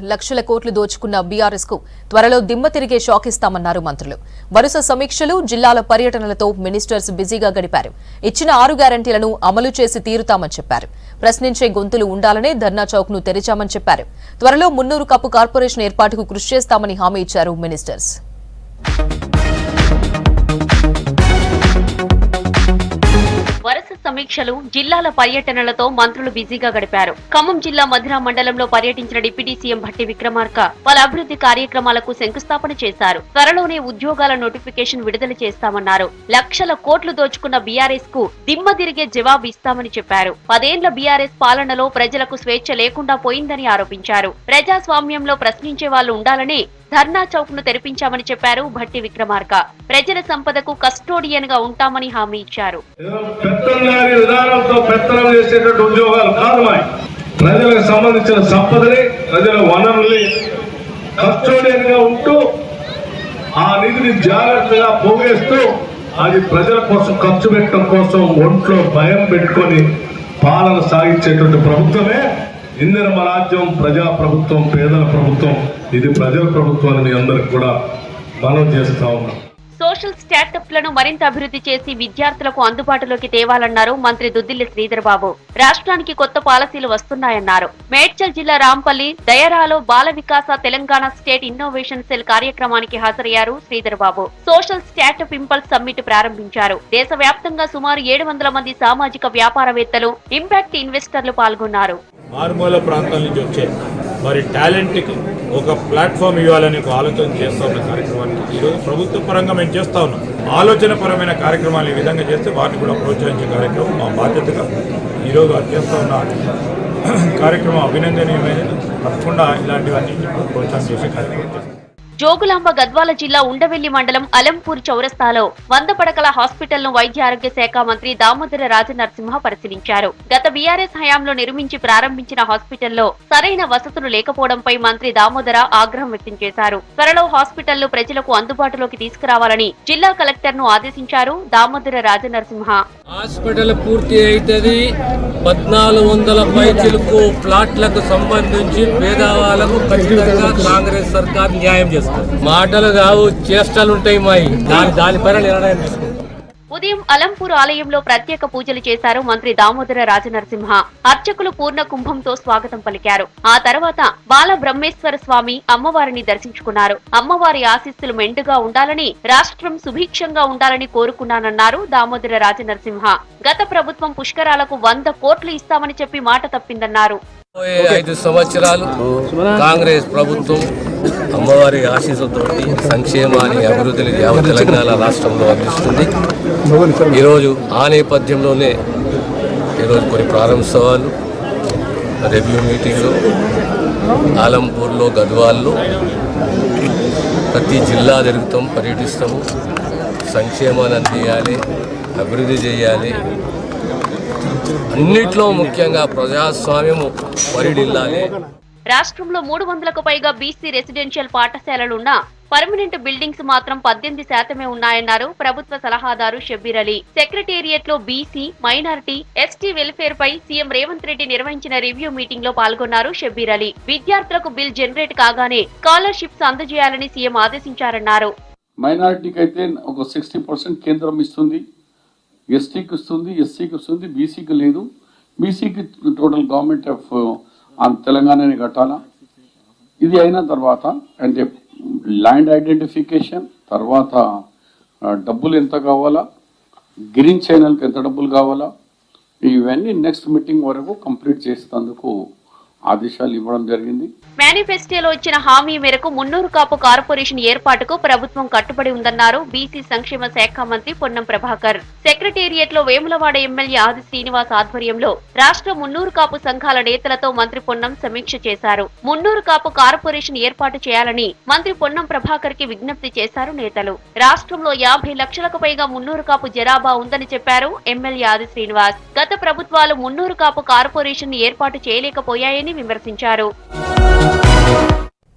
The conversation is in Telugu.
లక్షల కోట్లు దోచుకున్న బీఆర్ఎస్ కు త్వరలో దిమ్మ తిరిగే షాక్ ఇస్తామన్నారు మంత్రులు. వరుస సమీక్షలు, జిల్లాల పర్యటనలతో మినిస్టర్స్ బిజీగా గడిపారు. ఇచ్చిన 6 గ్యారంటీలను అమలు చేసి తీరుతామని చెప్పారు. ప్రశ్నించే గొంతులు ఉండాలనే ధర్నా చౌక్ ను తెరిచామని చెప్పారు. త్వరలో మున్నూరు కప్పు కార్పొరేషన్ ఏర్పాటుకు కృషి చేస్తామని హామీ ఇచ్చారు మినిస్టర్స్. వరుస సమీక్షలు, జిల్లాల పర్యటనలతో మంత్రులు బిజీగా గడిపారు. ఖమ్మం జిల్లా మధిర మండలంలో పర్యటించిన డిప్యూటీ సీఎం భట్టి విక్రమార్క పలు అభివృద్ధి కార్యక్రమాలకు శంకుస్థాపన చేశారు. త్వరలోనే ఉద్యోగాల నోటిఫికేషన్ విడుదల చేస్తామన్నారు. లక్షల కోట్లు దోచుకున్న బీఆర్ఎస్ కు దిమ్మ తిరిగే జవాబు ఇస్తామని చెప్పారు. 10 ఏళ్ల బీఆర్ఎస్ పాలనలో ప్రజలకు స్వేచ్ఛ లేకుండా పోయిందని ఆరోపించారు. ప్రజాస్వామ్యంలో ప్రశ్నించే వాళ్లు ఉండాలని ధర్నా చౌక్ ను తెరిపించామని చెప్పారు భట్టి విక్రమార్క. ప్రజల సంపదకు కస్టోడియన్ గా ఉంటామని హామీ ఇచ్చారు. ప్రజలకు సంబంధించిన సంపదని, ప్రజల వనరుల్ని కస్టోడియన్ గా ఉంటూ ఆ నిధిని జాగ్రత్తగా పోగేస్తూ అది ప్రజల కోసం ఖర్చు పెట్టడం కోసం ఒంట్లో భయం పెట్టుకొని పాలన సాగించేటువంటి ప్రభుత్వమే ఇందిరమ్మ రాజ్యం, ప్రజా ప్రభుత్వం, పేదల ప్రభుత్వం. ఇది ప్రజల ప్రభుత్వం అని అందరికి కూడా మనం చేస్తా ఉన్నాం. సోషల్ స్టార్టప్లను మరింత అభివృద్ధి చేసి విద్యార్థులకు అందుబాటులోకి తేవాలన్నారు మంత్రి దుద్దిల్లి శ్రీధర్ బాబు. రాష్ట్రానికి కొత్త పాలసీలు వస్తున్నాయన్నారు. మేడ్చల్ జిల్లా రాంపల్లి దయరాలో బాల వికాస తెలంగాణ స్టేట్ ఇన్నోవేషన్ సెల్ కార్యక్రమానికి హాజరయ్యారు Sridhar Babu. Social startup impulse summit ప్రారంభించారు. దేశవ్యాప్తంగా సుమారు 700 మంది సామాజిక వ్యాపారవేత్తలు, ఇంపాక్ట్ ఇన్వెస్టర్లు పాల్గొన్నారు. మారుమూల ప్రాంతాల నుంచి వచ్చే మరి టాలెంట్కి ఒక ప్లాట్ఫామ్ ఇవ్వాలని ఒక ఆలోచన చేస్తూ ఉన్న కార్యక్రమానికి ఈరోజు ప్రభుత్వ పరంగా మేము చేస్తూ ఉన్నాం. ఆలోచనపరమైన కార్యక్రమాలు ఈ విధంగా చేస్తే వాటిని కూడా ప్రోత్సహించే కార్యక్రమం మా బాధ్యతగా ఈరోజు అది చేస్తూ ఉన్న కార్యక్రమం అభినందనీయమైన. తప్పకుండా ఇలాంటివన్నీ ప్రోత్సాహం చేసే కార్యక్రమం చేస్తాం. జోగులాంబ గద్వాల జిల్లా ఉండవెల్లి మండలం అలంపూర్ చౌరస్తాలో 100 పడకల హాస్పిటల్ను వైద్య ఆరోగ్య శాఖ మంత్రి దామోదర రాజనరసింహ పరిశీలించారు. గత బీఆర్ఎస్ హయాంలో నిర్మించి ప్రారంభించిన హాస్పిటల్లో సరైన వసతులు లేకపోవడంపై మంత్రి దామోదర ఆగ్రహం వ్యక్తం చేశారు. త్వరలో హాస్పిటల్ను ప్రజలకు అందుబాటులోకి తీసుకురావాలని జిల్లా కలెక్టర్ ను ఆదేశించారు దామోదర రాజనరసింహ. హాస్పిటల్ పూర్తి అవుతుంది. 1400 పైచిలకు ప్లాట్లకు సంబంధించి పేదవాళ్లకు ఖచ్చితంగా కాంగ్రెస్ సర్కార్ న్యాయం చేస్తుంది. మాటలు కావు, చేష్టలు ఉంటాయి. దానిపైన నిర్ణయం తీసుకుంటాం. ఉదయం అలంపూర్ ఆలయంలో ప్రత్యేక పూజలు చేశారు మంత్రి దామోదర రాజనరసింహ. అర్చకులు పూర్ణ కుంభంతో స్వాగతం పలికారు. ఆ తర్వాత బాల బ్రహ్మేశ్వర స్వామి అమ్మవారిని దర్శించుకున్నారు. అమ్మవారి ఆశీస్సులు మెండుగా ఉండాలని, రాష్ట్రం సుభిక్షంగా ఉండాలని కోరుకున్నానన్నారు దామోదర రాజనరసింహ. గత ప్రభుత్వం పుష్కరాలకు 100 కోట్లు ఇస్తామని చెప్పి మాట తప్పిందన్నారు. 5 సంవత్సరాలు కాంగ్రెస్ ప్రభుత్వం అమ్మవారి ఆశీస్సులతో సంక్షేమాన్ని, అభివృద్ధిని తెలంగాణ రాష్ట్రంలో అందిస్తుంది. ఈరోజు ఆ నేపథ్యంలోనే ఈరోజు కొన్ని ప్రారంభోత్సవాలు, రివ్యూ మీటింగ్లు ఆలంపూర్లో, గద్వాల్లో ప్రతి జిల్లా తిరుగుతాం, పర్యటిస్తాము. సంక్షేమాన్ని అందియాలి, అభివృద్ధి చేయాలి. అన్నిట్లో ముఖ్యంగా ప్రజాస్వామ్యము పరిడిల్లాలి. రాష్ట్రంలో 300కు పైగా బీసీ రెసిడెన్షియల్ పాఠశాలలున్నా పర్మనెంట్ బిల్డింగ్స్ మాత్రం 18% ఉన్నాయన్నారు ప్రభుత్వ సలహాదారు షబ్బీర్ అలీ. సెక్రటేరియట్ లో బీసీ, మైనారిటీ, ఎస్టీ వెల్ఫేర్ పై సీఎం రేవంత్ రెడ్డి నిర్వహించిన రివ్యూ మీటింగ్ లో పాల్గొన్నారు షబ్బీర్ అలీ. విద్యార్థులకు బిల్ జనరేట్ కాగానే స్కాలర్షిప్స్ అందజేయాలని సీఎం ఆదేశించారన్నారు. మైనారిటీకి అయితే ఒక 60% కేంద్రం ఇస్తుంది, ఎస్టీకి ఇస్తుంది, ఎస్సీకి ఇస్తుంది, బీసీకి లేదు. బీసీకి టోటల్ గవర్నమెంట్ ఆఫ్ తెలంగాణని కట్టాలా. ఇది అయిన తర్వాత అంటే ల్యాండ్ ఐడెంటిఫికేషన్ తర్వాత డబ్బులు ఎంత కావాలా, గ్రీన్ ఛానల్కి ఎంత డబ్బులు కావాలా, ఇవన్నీ నెక్స్ట్ మీటింగ్ వరకు కంప్లీట్ చేసేందుకు ఆదేశాలు ఇవ్వడం జరిగింది. మేనిఫెస్టోలో ఇచ్చిన హామీ మేరకు మున్నూరు కాపు కార్పొరేషన్ ఏర్పాటుకు ప్రభుత్వం కట్టుబడి ఉందన్నారు బీసీ సంక్షేమ శాఖ మంత్రి పొన్నం ప్రభాకర్. సెక్రటేరియట్ లో వేములవాడ ఎమ్మెల్యే ఆది శ్రీనివాస్ ఆధ్వర్యంలో రాష్ట్ర మున్నూరు కాపు సంఘాల నేతలతో మంత్రి పొన్నం సమీక్ష చేశారు. మున్నూరు కాపు కార్పొరేషన్ ఏర్పాటు చేయాలని మంత్రి పొన్నం ప్రభాకర్ కి విజ్ఞప్తి చేశారు నేతలు. రాష్ట్రంలో 50 లక్షలకు పైగా మున్నూరు కాపు జనాభా ఉందని చెప్పారు ఎమ్మెల్యే ఆది శ్రీనివాస్. గత ప్రభుత్వాలు మున్నూరు కాపు కార్పొరేషన్ ఏర్పాటు చేయలేకపోయాయని విమర్శించారు.